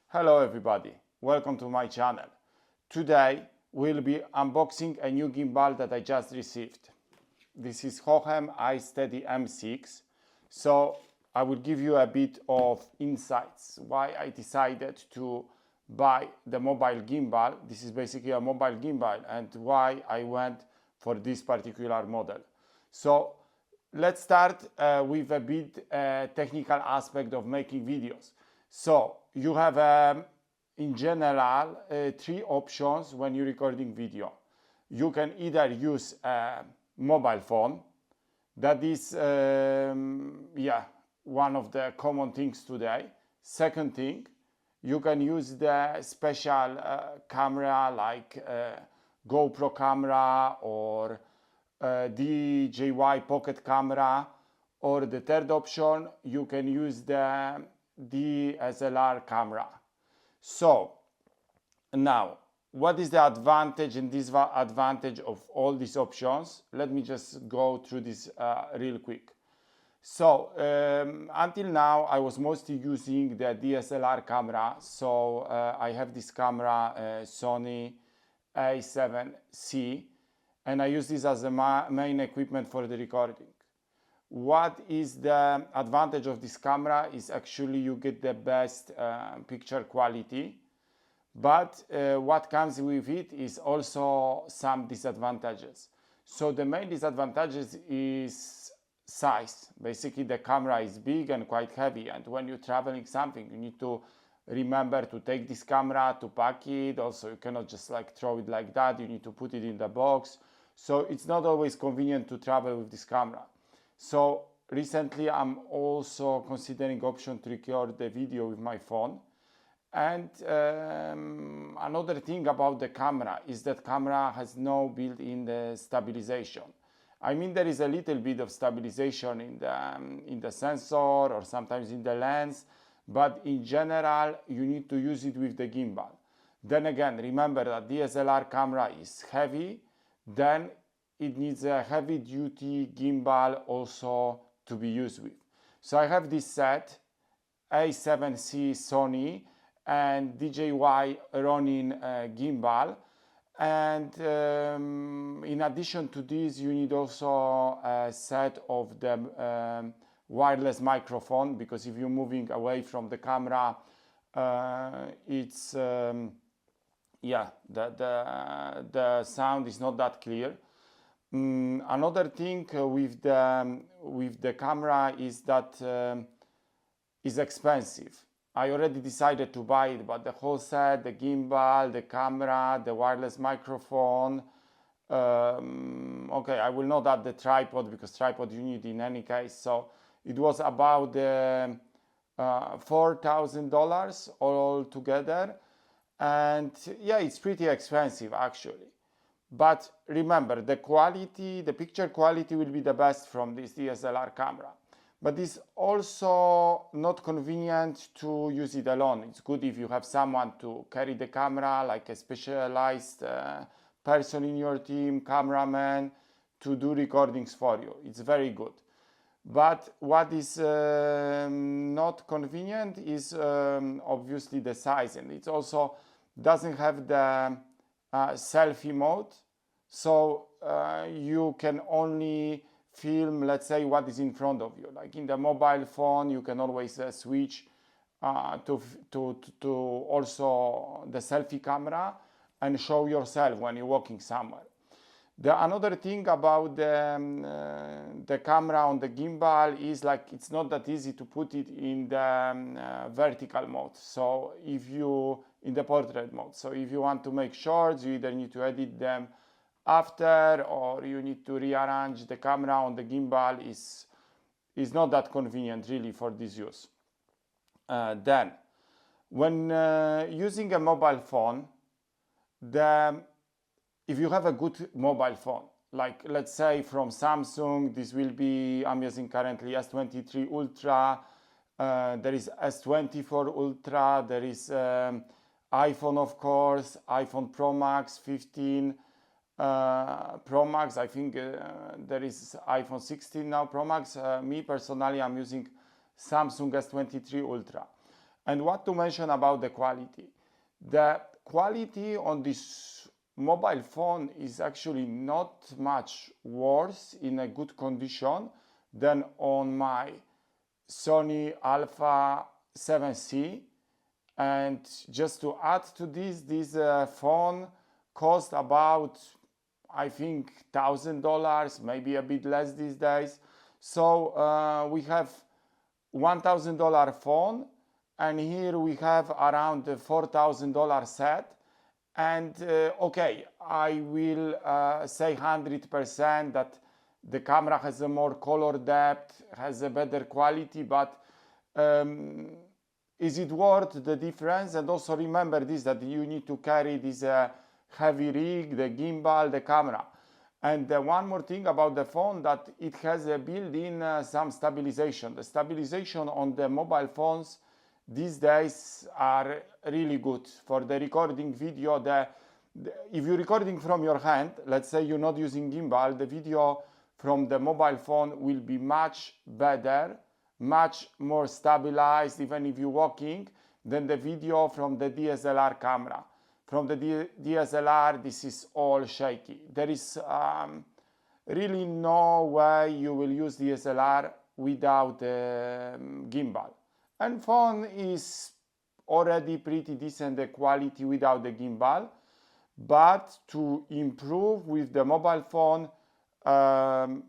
Hello everybody, welcome to my channel. Today we'll be unboxing a new gimbal that I just received. This is Hohem iSteady M6. So I will give you a bit of insights why I decided to buy the mobile gimbal. This is basically a mobile gimbal, and why I went for this particular model. So let's start with a bit technical aspect of making videos. So you have in general three options when you're recording video. You can either use a mobile phone. That is one of the common things today. Second thing, you can use the special camera like GoPro camera or DJI pocket camera, or the third option, you can use the DSLR camera. So now, what is the advantage and disadvantage of all these options? Let me just go through this real quick. So until now I was mostly using the DSLR camera. So I have this camera, Sony A7C, and I use this as the main equipment for the recording. What is the advantage of this camera is actually you get the best picture quality, but what comes with it is also some disadvantages. So the main disadvantages is size. Basically the camera is big and quite heavy, and when you're traveling something you need to remember to take this camera, to pack it. Also you cannot just like throw it like that, you need to put it in the box. So it's not always convenient to travel with this camera. So recently I'm also considering option to record the video with my phone. And another thing about the camera is that camera has no built-in stabilization. I mean, there is a little bit of stabilization in the sensor or sometimes in the lens, but in general you need to use it with the gimbal. Then again, remember that DSLR camera is heavy, then it needs a heavy-duty gimbal also to be used with. So I have this set, A7C Sony and DJI Ronin gimbal, and in addition to this you need also a set of the wireless microphone, because if you're moving away from the camera, it's the sound is not that clear. Another thing with the camera is that it's expensive. I already decided to buy it, but the whole set, the gimbal, the camera, the wireless microphone, okay, I will not add the tripod because tripod you need in any case. So it was about $4,000 all together, and yeah, it's pretty expensive actually. But remember, the quality, the picture quality will be the best from this DSLR camera. But it's also not convenient to use it alone. It's good if you have someone to carry the camera, like a specialized person in your team, cameraman, to do recordings for you. It's very good. But what is not convenient is obviously the size, and it also doesn't have the selfie mode, so you can only film, let's say, what is in front of you. Like in the mobile phone you can always switch to also the selfie camera and show yourself when you're walking somewhere. Another thing about the camera on the gimbal is like it's not that easy to put it in the vertical mode. So if you in the portrait mode. So if you want to make shorts, you either need to edit them after, or you need to rearrange the camera on the gimbal. Is not that convenient really for this use. Then, when using a mobile phone, if you have a good mobile phone, like let's say from Samsung, this will be, I'm using currently S23 Ultra, there is S24 Ultra, there is iPhone, of course, iPhone Pro Max 15, Pro Max, I think there is iPhone 16 now Pro Max. Me personally, I'm using Samsung S23 Ultra. And what to mention about the quality? The quality on this mobile phone is actually not much worse in a good condition than on my Sony A7C. And just to add to this phone cost about, I think, $1,000, maybe a bit less these days. So we have $1,000 phone, and here we have around the $4,000 set. And okay, I will say 100% that the camera has a more color depth, has a better quality, but is it worth the difference? And also remember this, that you need to carry this heavy rig, the gimbal, the camera. And one more thing about the phone, that it has a built-in some stabilization. The stabilization on the mobile phones these days are really good for the recording video. If you're recording from your hand, let's say you're not using gimbal, the video from the mobile phone will be much better, much more stabilized, even if you're walking, than the video from the DSLR camera. From the DSLR, this is all shaky. There is really no way you will use DSLR without gimbal. And phone is already pretty decent, the quality without the gimbal. But to improve with the mobile phone,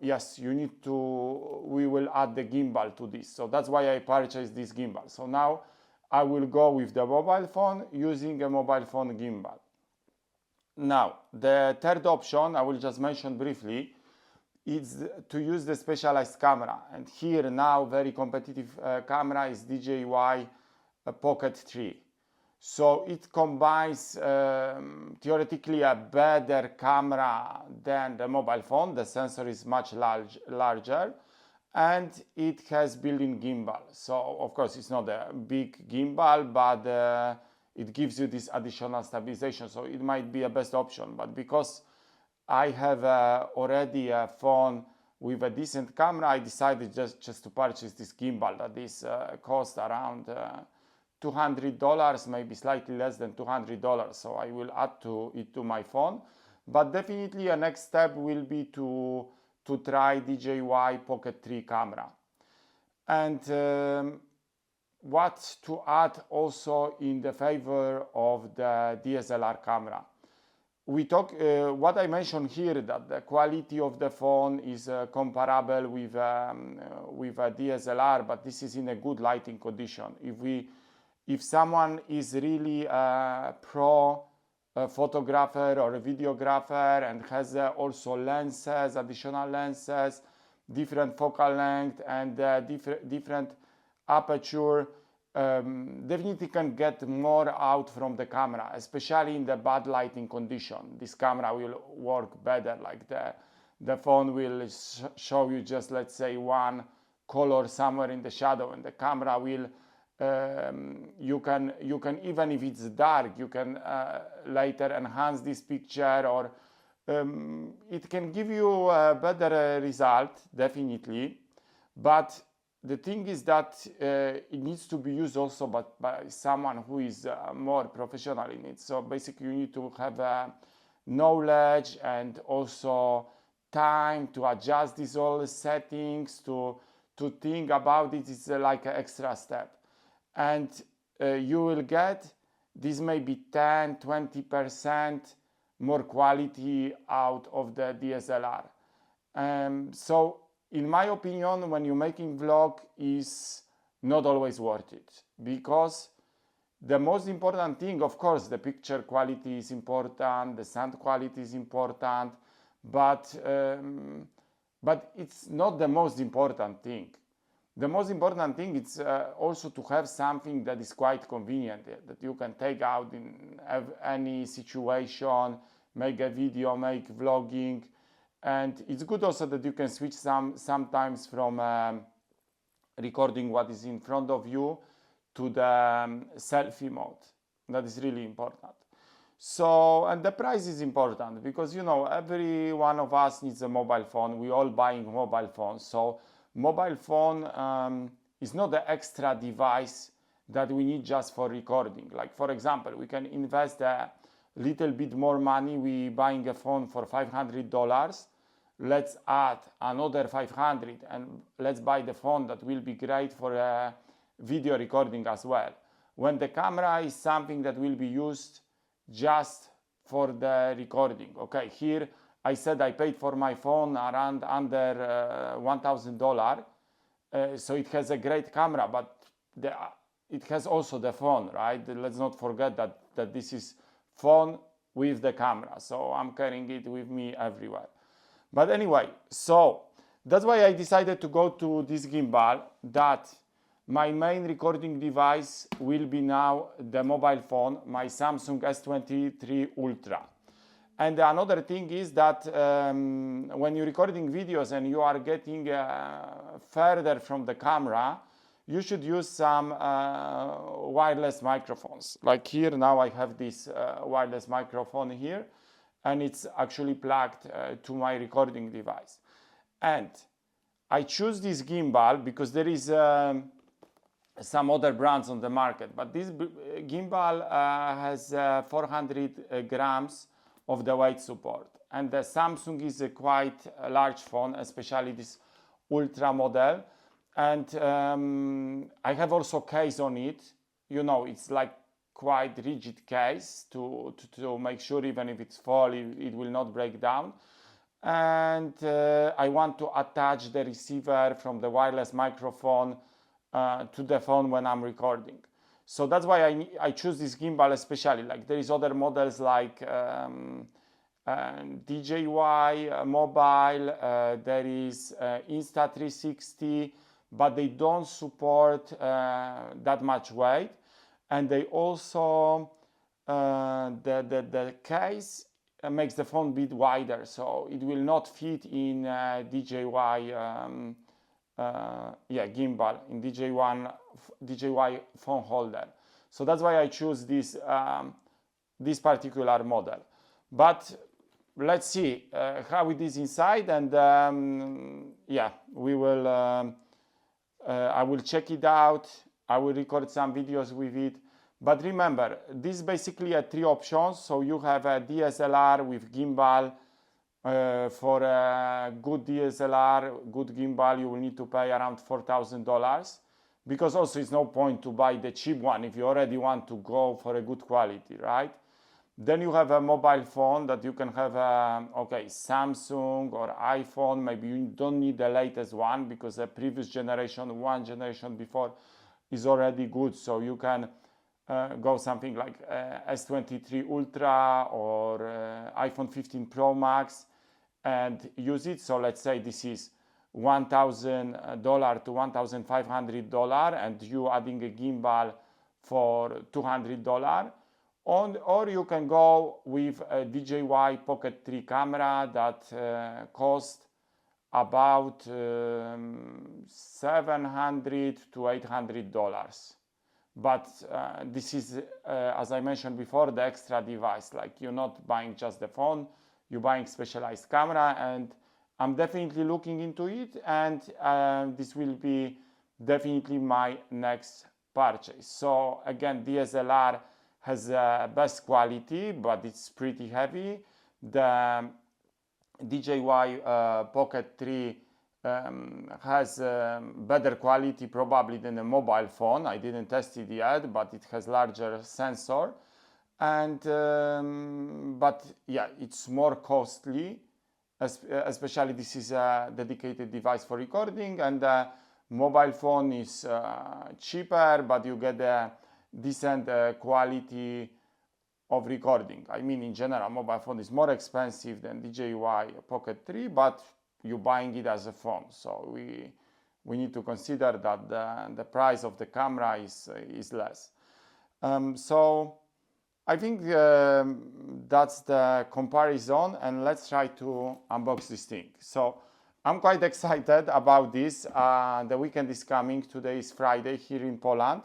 yes, you need to, we will add the gimbal to this. So that's why I purchased this gimbal. So now I will go with the mobile phone using a mobile phone gimbal. Now, the third option, I will just mention briefly, is to use the specialized camera. And here now, very competitive camera is DJI Pocket 3. So it combines theoretically a better camera than the mobile phone. The sensor is much larger, and it has built-in gimbal. So of course it's not a big gimbal, but it gives you this additional stabilization. So it might be a best option. But because I have already a phone with a decent camera, I decided just to purchase this gimbal that is cost around $200, maybe slightly less than $200. So I will add it to my phone. But definitely a next step will be to try DJI Pocket 3 camera. And what to add also in the favor of the DSLR camera. We talk, what I mentioned here, that the quality of the phone is comparable with a DSLR, but this is in a good lighting condition. If someone is really a pro photographer or a videographer and has also lenses, additional lenses, different focal length and different aperture, definitely can get more out from the camera, especially in the bad lighting condition. This camera will work better, like the phone will show you just, let's say, one color somewhere in the shadow, and the camera will you can even if it's dark, you can later enhance this picture, or it can give you a better result, definitely. But the thing is that it needs to be used also by someone who is more professional in it. So basically you need to have knowledge and also time to adjust these all settings, to think about it. It's like an extra step. And you will get this maybe 10-20% more quality out of the DSLR. So in my opinion, when you're making vlog, is not always worth it, because the most important thing, of course, the picture quality is important, the sound quality is important, but it's not the most important thing. The most important thing is also to have something that is quite convenient, that you can take out in any situation, make a video, make vlogging. And it's good also that you can switch sometimes from recording what is in front of you to the selfie mode. That is really important. So, and the price is important, because, you know, every one of us needs a mobile phone. We're all buying mobile phones. So mobile phone is not an extra device that we need just for recording. Like for example, we can invest a little bit more money. We buying a phone for $500. Let's add another 500 and let's buy the phone that will be great for video recording as well. When the camera is something that will be used just for the recording. Okay, here I said I paid for my phone around under $1,000. So it has a great camera, but it has also the phone, right? Let's not forget that this is phone with the camera. So I'm carrying it with me everywhere. But anyway, so that's why I decided to go to this gimbal, that my main recording device will be now the mobile phone, my Samsung S23 Ultra. And another thing is that when you're recording videos and you are getting further from the camera, you should use some wireless microphones. Like here now I have this wireless microphone here, and it's actually plugged to my recording device. And I choose this gimbal because there is some other brands on the market, but this gimbal has 400 grams of the weight support, and the Samsung is a quite large phone, especially this Ultra model. And I have also case on it. You know, it's like quite rigid case to make sure even if it's fall, it will not break down. And I want to attach the receiver from the wireless microphone to the phone when I'm recording. So that's why I choose this gimbal especially. Like there is other models like DJI mobile, there is Insta360, but they don't support that much weight, and they also the case makes the phone a bit wider, so it will not fit in DJI gimbal, in DJI phone holder. So that's why I choose this this particular model. But let's see how it is inside, and we will I will check it out. I will record some videos with it. But remember, this is basically a 3 options. So you have a DSLR with gimbal. For a good DSLR, good gimbal, you will need to pay around $4,000, because also it's no point to buy the cheap one if you already want to go for a good quality, right? Then you have a mobile phone that you can have Samsung or iPhone. Maybe you don't need the latest one because the previous generation, one generation before, is already good. So you can go something like S23 Ultra or iPhone 15 Pro Max and use it. So let's say this is $1,000 to $1,500 and you adding a gimbal for $200. Or you can go with a DJI Pocket 3 camera that cost about $700 to $800. But this is, as I mentioned before, the extra device. Like you're not buying just the phone, you're buying specialized camera, and I'm definitely looking into it, and this will be definitely my next purchase. So again, DSLR has best quality, but it's pretty heavy. The DJI Pocket 3 has better quality probably than a mobile phone. I didn't test it yet, but it has larger sensor, and but yeah, it's more costly, especially this is a dedicated device for recording, and the mobile phone is cheaper, but you get a decent quality of recording. I mean, in general, mobile phone is more expensive than DJI Pocket 3, but you're buying it as a phone, so we need to consider that the price of the camera is less. So I think that's the comparison, and let's try to unbox this thing. So I'm quite excited about this. The weekend is coming. Today is Friday here in Poland,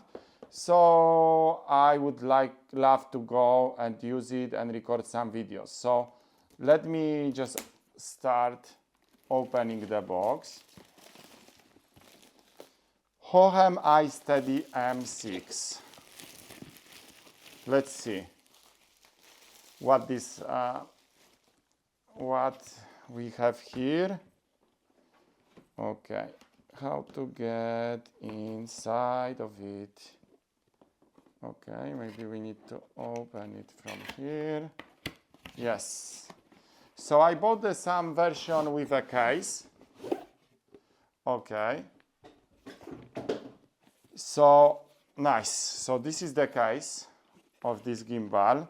so I would love to go and use it and record some videos. So let me just start opening the box. Hohem iSteady M6. Let's see what we have here. Okay, how to get inside of it. Okay, maybe we need to open it from here. Yes. So I bought the Sam version with a case. Okay. So nice. So this is the case of this gimbal.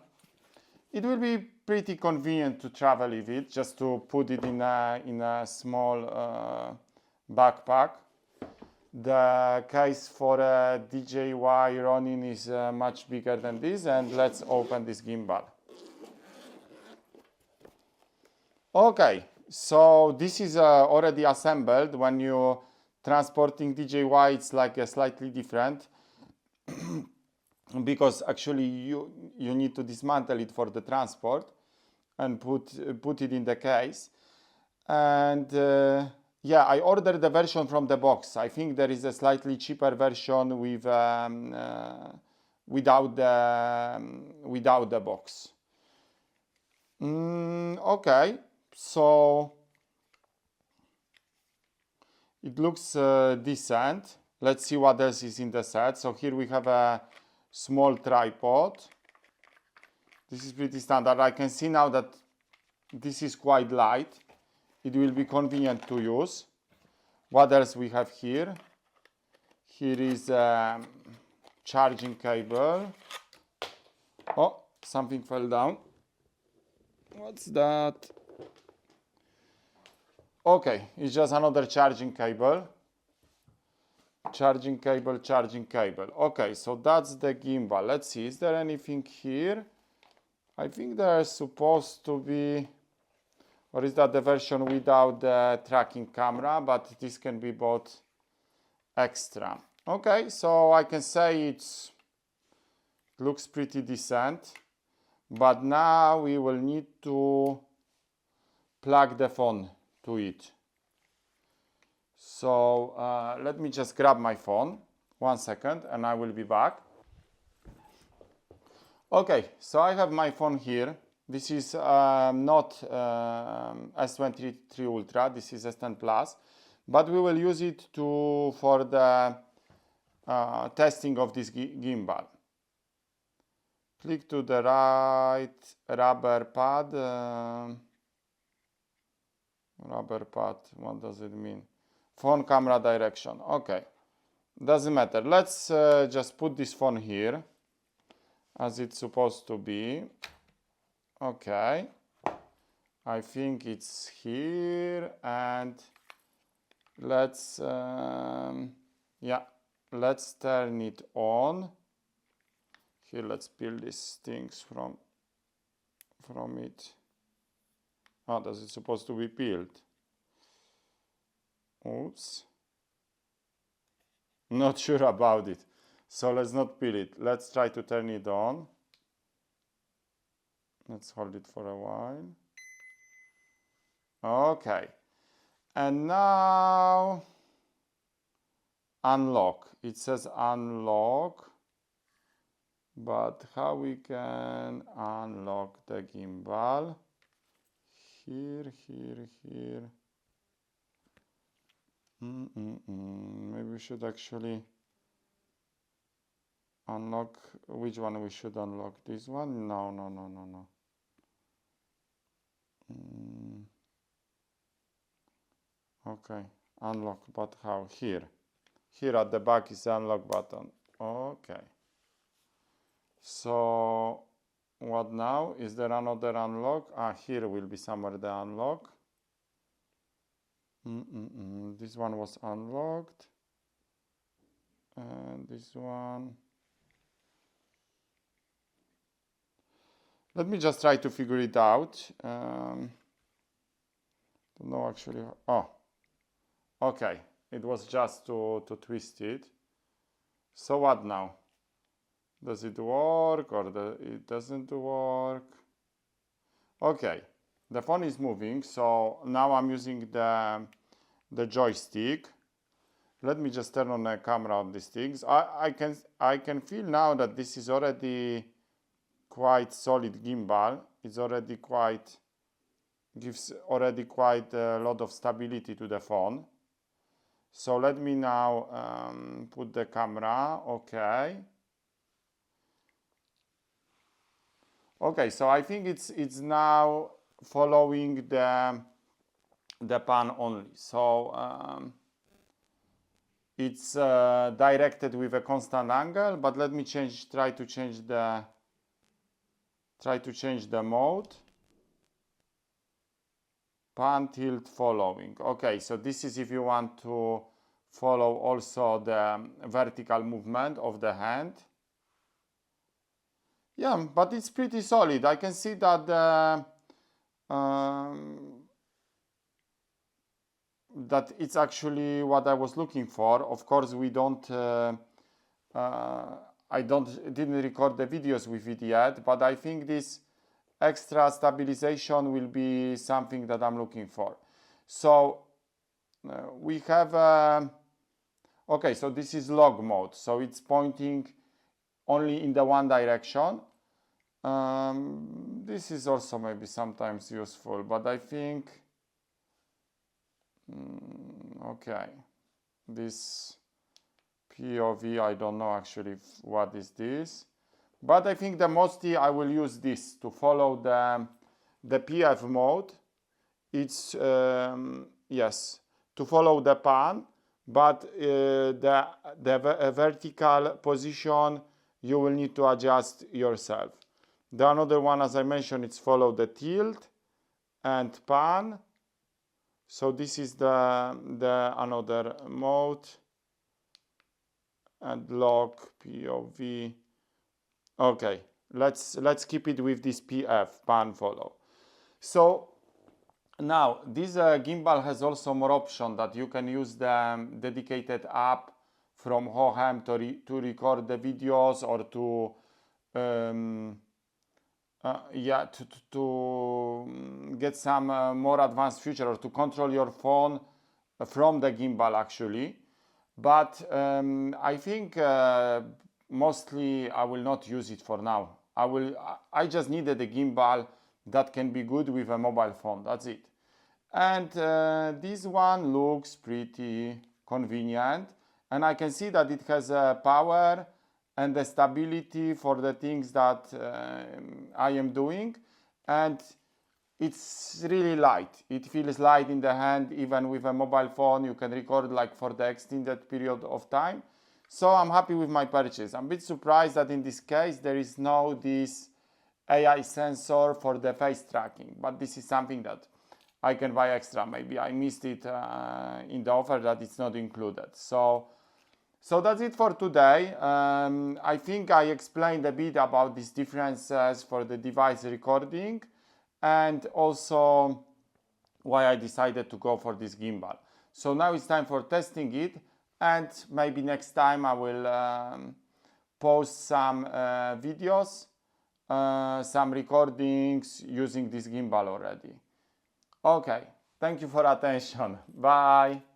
It will be pretty convenient to travel with it, just to put it in a small backpack. The case for a DJI Ronin is much bigger than this, and let's open this gimbal. Okay, so this is already assembled. When you transporting DJI, it's like a slightly different because actually you need to dismantle it for the transport and put it in the case. And yeah, I ordered the version from the box. I think there is a slightly cheaper version with without the box. Okay, so it looks decent. Let's see what else is in the set. So here we have a small tripod. This is pretty standard. I can see now that this is quite light. It will be convenient to use. What else we have here? Here is a charging cable. Oh, something fell down. What's that? Okay, it's just another charging cable. Charging cable, charging cable. Okay, so that's the gimbal. Let's see, is there anything here? I think there's supposed to be, or is that the version without the tracking camera, but this can be bought extra. Okay, so I can say it looks pretty decent, but now we will need to plug the phone to it. So let me just grab my phone, 1 second, and I will be back. Okay, so I have my phone here. This is not S23 Ultra, this is S10 Plus, but we will use it for the testing of this gimbal. Click to the right, rubber pad. Rubber pad, what does it mean? Phone camera direction, okay. Doesn't matter. Let's just put this phone here as it's supposed to be. Okay, I think it's here, and let's yeah, let's turn it on. Here, let's peel these things from it. Oh, does it supposed to be peeled? Oops, not sure about it, so let's not peel it. Let's try to turn it on. Let's hold it for a while. Okay, and now unlock. It says unlock, but how we can unlock the gimbal? Here. Maybe we should actually unlock. Which one we should unlock? This one? No. Okay, unlock, but how? Here at the back is the unlock button. Okay, so what now? Is there another unlock? Here will be somewhere the unlock. This one was unlocked, and this one. Let me just try to figure it out. Don't know actually. Oh, okay. It was just to twist it. So what now? Does it work or it doesn't work? Okay, the phone is moving, so now I'm using the joystick. let me just turn on the camera on these things. I can feel now that this is already quite solid gimbal. It's already quite, gives already quite a lot of stability to the phone. So let me now put the camera. Okay. Okay, so I think it's now following the pan only. So it's directed with a constant angle, but let me try to change the mode. Pan tilt following. Okay, so this is if you want to follow also the vertical movement of the hand. Yeah, but it's pretty solid. I can see that that it's actually what I was looking for. Of course, we don't. I didn't record the videos with it yet, but I think this extra stabilization will be something that I'm looking for. So we have. Okay, so this is log mode. So it's pointing only in the one direction. This is also maybe sometimes useful, but I think okay, this POV, I don't know actually what is this, but I think the mostly I will use this to follow the PF mode. It's yes, to follow the pan, but the vertical position you will need to adjust yourself. The another one, as I mentioned, it's follow the tilt and pan. So this is the another mode, and lock POV. Okay, let's keep it with this PF, pan follow. So now this gimbal has also more option that you can use the dedicated app from Hohem to record the videos, or to yeah, to get some more advanced feature, or to control your phone from the gimbal actually. But I think mostly I will not use it for now. I just needed a gimbal that can be good with a mobile phone. That's it. And this one looks pretty convenient, and I can see that it has power and the stability for the things that I am doing, and it's really light. It feels light in the hand. Even with a mobile phone you can record like for the extended period of time. So I'm happy with my purchase. I'm a bit surprised that in this case there is no this AI sensor for the face tracking, but this is something that I can buy extra. Maybe I missed it in the offer that it's not included. So that's it for today. I think I explained a bit about these differences for the device recording, and also why I decided to go for this gimbal. So now it's time for testing it, and maybe next time I will post some videos, some recordings using this gimbal already. Okay, thank you for attention. Bye.